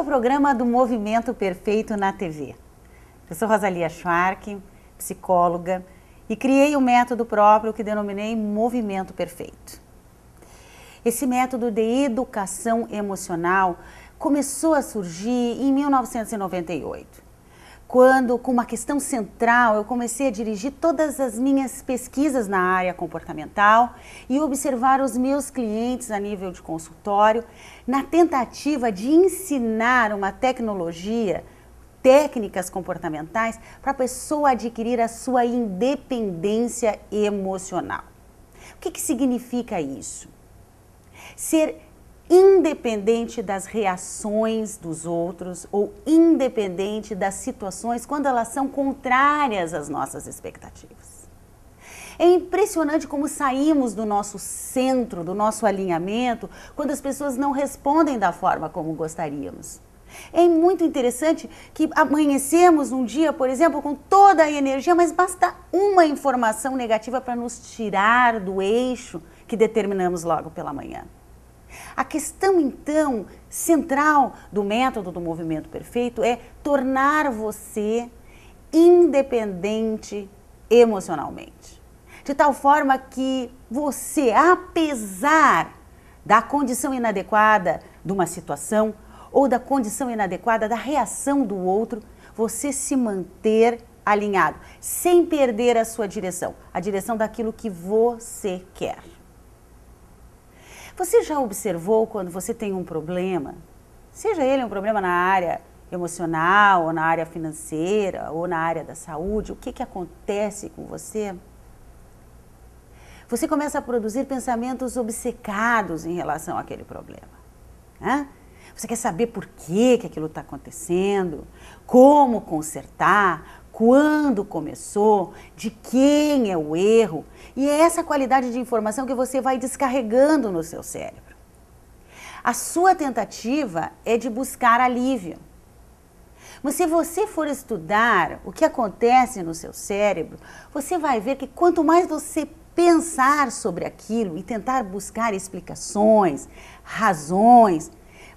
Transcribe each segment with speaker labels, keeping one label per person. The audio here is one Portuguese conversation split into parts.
Speaker 1: programa do Movimento Perfeito na TV. Eu sou Rosalia Schwark, psicóloga, e criei um método próprio que denominei Movimento Perfeito. Esse método de educação emocional começou a surgir em 1998, quando, com uma questão central, eu comecei a dirigir todas as minhas pesquisas na área comportamental e observar os meus clientes a nível de consultório, na tentativa de ensinar uma tecnologia, técnicas comportamentais, para a pessoa adquirir a sua independência emocional. O que significa isso? Ser independente das reações dos outros ou independente das situações quando elas são contrárias às nossas expectativas. É impressionante como saímos do nosso centro, do nosso alinhamento, quando as pessoas não respondem da forma como gostaríamos. É muito interessante que amanhecemos um dia, por exemplo, com toda a energia, mas basta uma informação negativa para nos tirar do eixo que determinamos logo pela manhã. A questão, então, central do método do Movimento Perfeito é tornar você independente emocionalmente. De tal forma que você, apesar da condição inadequada de uma situação ou da condição inadequada da reação do outro, você se manter alinhado, sem perder a sua direção, a direção daquilo que você quer. Você já observou quando você tem um problema, seja ele um problema na área emocional, ou na área financeira, ou na área da saúde, o que acontece com você? Você começa a produzir pensamentos obcecados em relação àquele problema, né? Você quer saber por que aquilo está acontecendo, como consertar, quando começou, de quem é o erro. E é essa qualidade de informação que você vai descarregando no seu cérebro. A sua tentativa é de buscar alívio. Mas se você for estudar o que acontece no seu cérebro, você vai ver que quanto mais você pensar sobre aquilo e tentar buscar explicações, razões,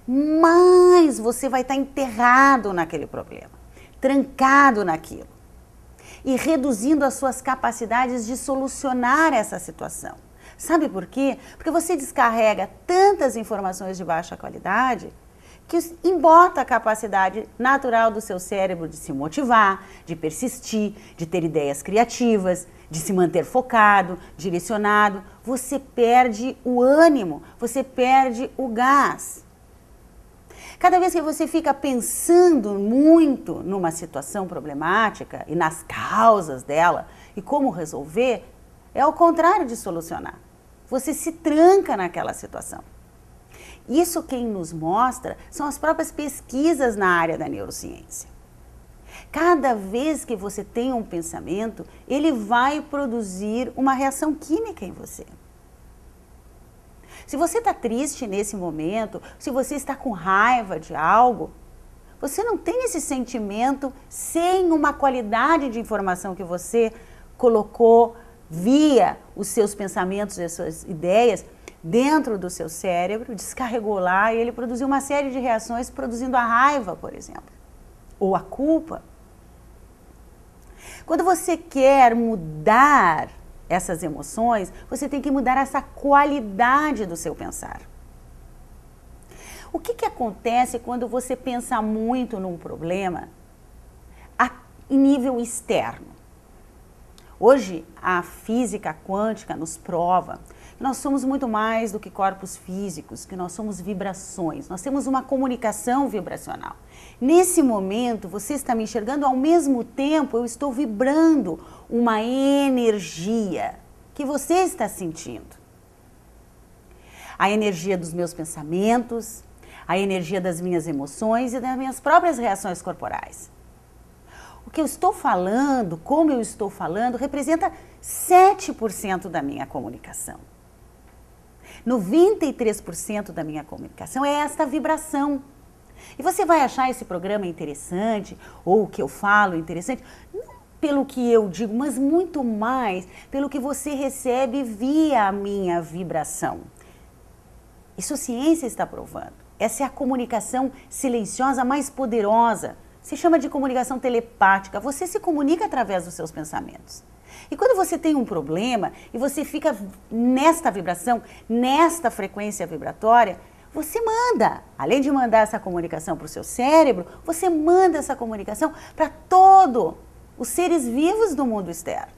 Speaker 1: mais você vai estar enterrado naquele problema, trancado naquilo e reduzindo as suas capacidades de solucionar essa situação. Sabe por quê? Porque você descarrega tantas informações de baixa qualidade que embota a capacidade natural do seu cérebro de se motivar, de persistir, de ter ideias criativas, de se manter focado, direcionado. Você perde o ânimo, você perde o gás. Cada vez que você fica pensando muito numa situação problemática e nas causas dela e como resolver, é o contrário de solucionar. Você se tranca naquela situação. Isso quem nos mostra são as próprias pesquisas na área da neurociência. Cada vez que você tem um pensamento, ele vai produzir uma reação química em você. Se você está triste nesse momento, se você está com raiva de algo, você não tem esse sentimento sem uma qualidade de informação que você colocou via os seus pensamentos e as suas ideias dentro do seu cérebro, descarregou lá e ele produziu uma série de reações produzindo a raiva, por exemplo, ou a culpa. Quando você quer mudar essas emoções, você tem que mudar essa qualidade do seu pensar. O que acontece quando você pensa muito num problema em nível externo? Hoje, a física quântica nos prova que nós somos muito mais do que corpos físicos, que nós somos vibrações, nós temos uma comunicação vibracional. Nesse momento, você está me enxergando, ao mesmo tempo eu estou vibrando uma energia que você está sentindo. A energia dos meus pensamentos, a energia das minhas emoções e das minhas próprias reações corporais. O que eu estou falando, como eu estou falando, representa 7% da minha comunicação. 93% da minha comunicação é esta vibração. E você vai achar esse programa interessante, ou o que eu falo interessante, não pelo que eu digo, mas muito mais pelo que você recebe via a minha vibração. Isso a ciência está provando. Essa é a comunicação silenciosa mais poderosa. Se chama de comunicação telepática. Você se comunica através dos seus pensamentos. E quando você tem um problema e você fica nesta vibração, nesta frequência vibratória, você manda, além de mandar essa comunicação para o seu cérebro, você manda essa comunicação para todos os seres vivos do mundo externo.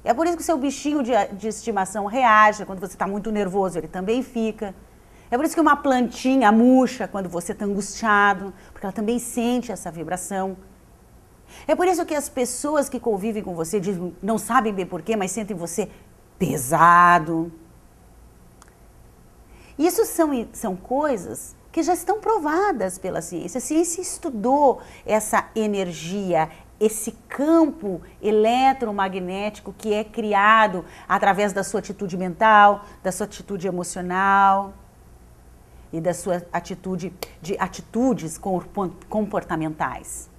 Speaker 1: É por isso que o seu bichinho de estimação reage. Quando você está muito nervoso, ele também fica. É por isso que uma plantinha murcha quando você está angustiado, porque ela também sente essa vibração. É por isso que as pessoas que convivem com você não sabem bem porquê, mas sentem você pesado. Isso são coisas que já estão provadas pela ciência. A ciência estudou essa energia, esse campo eletromagnético que é criado através da sua atitude mental, da sua atitude emocional e da sua atitudes comportamentais.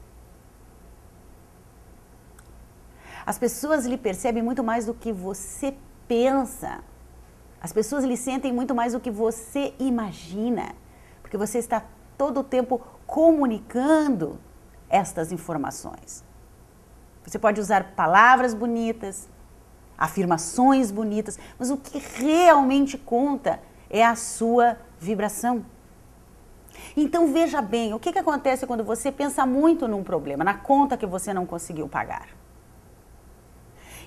Speaker 1: As pessoas lhe percebem muito mais do que você pensa. As pessoas lhe sentem muito mais do que você imagina. Porque você está todo o tempo comunicando estas informações. Você pode usar palavras bonitas, afirmações bonitas, mas o que realmente conta é a sua vibração. Então veja bem, o que acontece quando você pensa muito num problema, na conta que você não conseguiu pagar.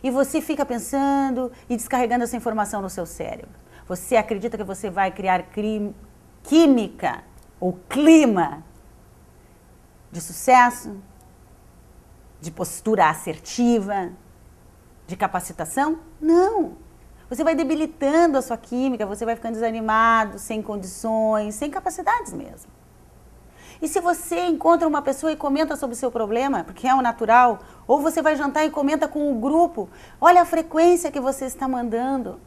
Speaker 1: E você fica pensando e descarregando essa informação no seu cérebro. Você acredita que você vai criar química ou clima de sucesso, de postura assertiva, de capacitação? Não. Você vai debilitando a sua química, você vai ficando desanimado, sem condições, sem capacidades mesmo. E se você encontra uma pessoa e comenta sobre o seu problema, porque é o natural, ou você vai jantar e comenta com o grupo, olha a frequência que você está mandando.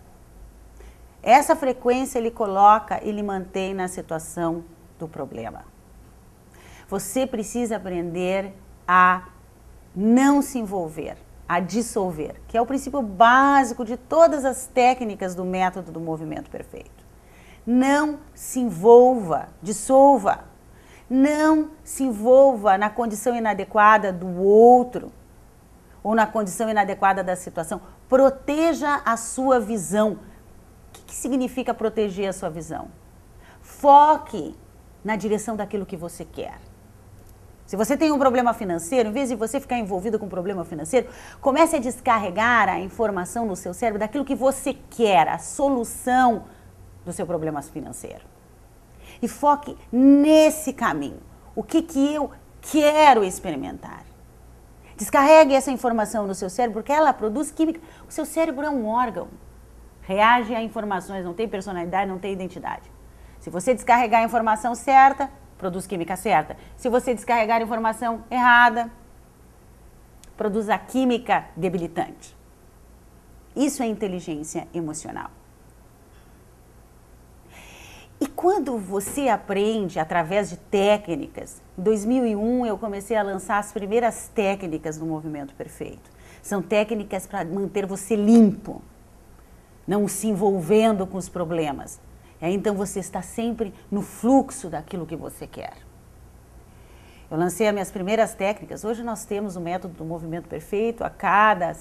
Speaker 1: Essa frequência ele coloca e lhe mantém na situação do problema. Você precisa aprender a não se envolver, a dissolver, que é o princípio básico de todas as técnicas do método do movimento perfeito. Não se envolva, dissolva. Não se envolva na condição inadequada do outro ou na condição inadequada da situação. Proteja a sua visão. O que significa proteger a sua visão? Foque na direção daquilo que você quer. Se você tem um problema financeiro, em vez de você ficar envolvido com um problema financeiro, comece a descarregar a informação no seu cérebro daquilo que você quer, a solução do seu problema financeiro. E foque nesse caminho. O que eu quero experimentar? Descarregue essa informação no seu cérebro, porque ela produz química. O seu cérebro é um órgão. Reage a informações, não tem personalidade, não tem identidade. Se você descarregar a informação certa, produz química certa. Se você descarregar a informação errada, produz a química debilitante. Isso é inteligência emocional. E quando você aprende através de técnicas, em 2001 eu comecei a lançar as primeiras técnicas do movimento perfeito. São técnicas para manter você limpo, não se envolvendo com os problemas. Então você está sempre no fluxo daquilo que você quer. Eu lancei as minhas primeiras técnicas. Hoje nós temos o método do movimento perfeito. A cada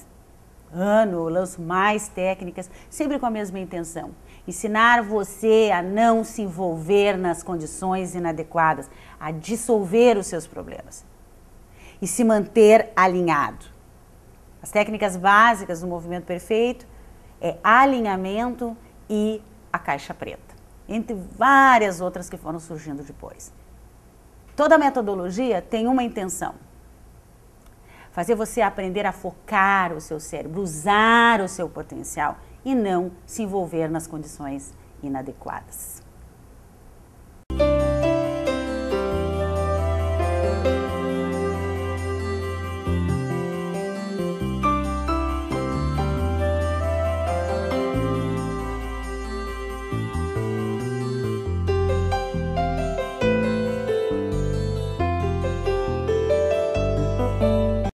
Speaker 1: ano eu lanço mais técnicas, sempre com a mesma intenção. Ensinar você a não se envolver nas condições inadequadas, a dissolver os seus problemas e se manter alinhado. As técnicas básicas do movimento perfeito é alinhamento e a caixa preta, entre várias outras que foram surgindo depois. Toda metodologia tem uma intenção: fazer você aprender a focar o seu cérebro, usar o seu potencial e não se envolver nas condições inadequadas.